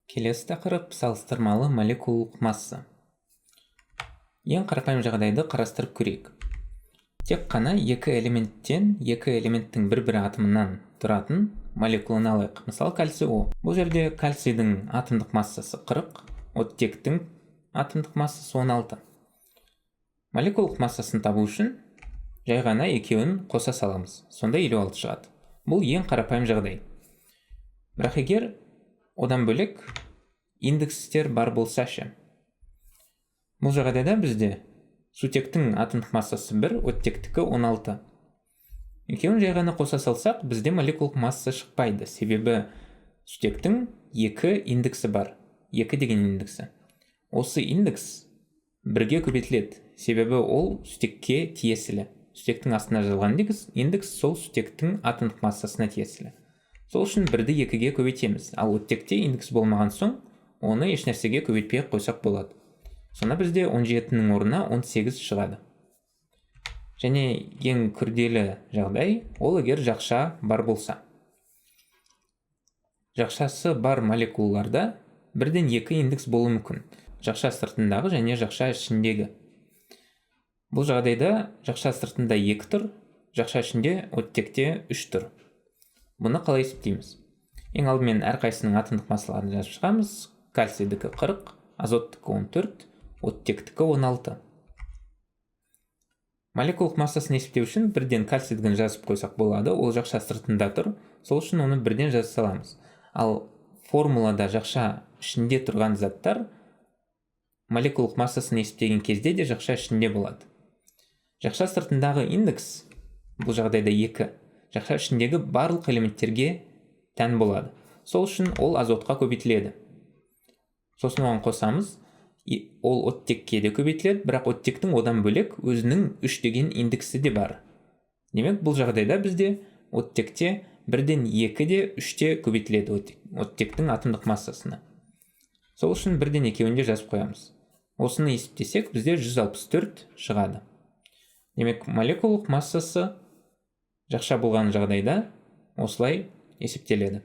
Келесі тақырып салыстырмалы молекулалық масса. Ең қарапайым жағдайды қарастырып көрейік. Тек қана екі элементтің бір атомынан тұратын молекуланы алайық. Мысалы, кальций О. Бұл жерде кальцийдің атомдық массасы 40, оттектің атомдық массасы 16. Молекулалық массасын табу үшін жай ғана екеуін қоса саламыз. Сонда 56 шығады. Бұл ең қарапайым жағдай. Бірақ егер одан бөлек индекстер бар болса ше. Бұл жағдайда бізде сутектің атомдық массасы 1, оттектікі 16. Екеуін жай ғана қоса салсақ, бізде молекулалық масса шықпайды. Себебі сутектің 2 индексі бар. 2 деген индексі. Осы индекс 1-ге көбейтіледі. Себебі ол сутекке тиесілі. Сутектің астына жазылған индекс сол сутектің атомдық массасына тиесілі. Сол үшін 1-ді 2-ге көбейтеміз. Ал оттекте индекс болмаған соң, оны ешнәрсеге көбейтпей қойсақ болады. Сонда бізде 17-нің орнына 18 шығады. Және ең күрделі жағдай, ол егер жақша бар болса. Жақшасы бар молекулаларда 1-ден 2 индекс болуы мүмкін. Жақша сыртындағы және жақша ішіндегі. Бұл жағдайда жақша сыртында 2 тұр, жақша ішінде оттекте 3 тұр. Бұны қалай есептейміз? Ең алдымен әрқайсының атомдық массаларын жазып шығамыз. Кальцийдікі 40, азоттікі 14, оттектікі 16. Молекулалық массасын есептеу үшін 1-ден кальцийдігін жазып қойсақ болады. Ол жақша сыртында тұр. Сол үшін оны 1-ден жазып саламыз. Ал формулада жақша ішінде тұрған заттар молекулалық массасын есептеген кезде де жақша ішінде болады. Жақша сыртындағы индекс, бұл жағдайда 2, жақша ішіндегі барлық элементтерге тән болады. Сол үшін ол азотқа көбейтіледі. Сосын оған қосамыз, ол оттекке де көбейтіледі, бірақ оттектің одан бөлек өзінің 3 деген индексі де бар. Демек, бұл жағдайда бізде оттекте 1-ден 2-де 3-те көбейтіледі оттектің атомдық массасына. Сол үшін 1-ден 2-де жазып қоямыз. Осыны есептесек, бізде 164 шығады. Демек, молекулалық массасы жақша болған жағдайда осылай есептеледі.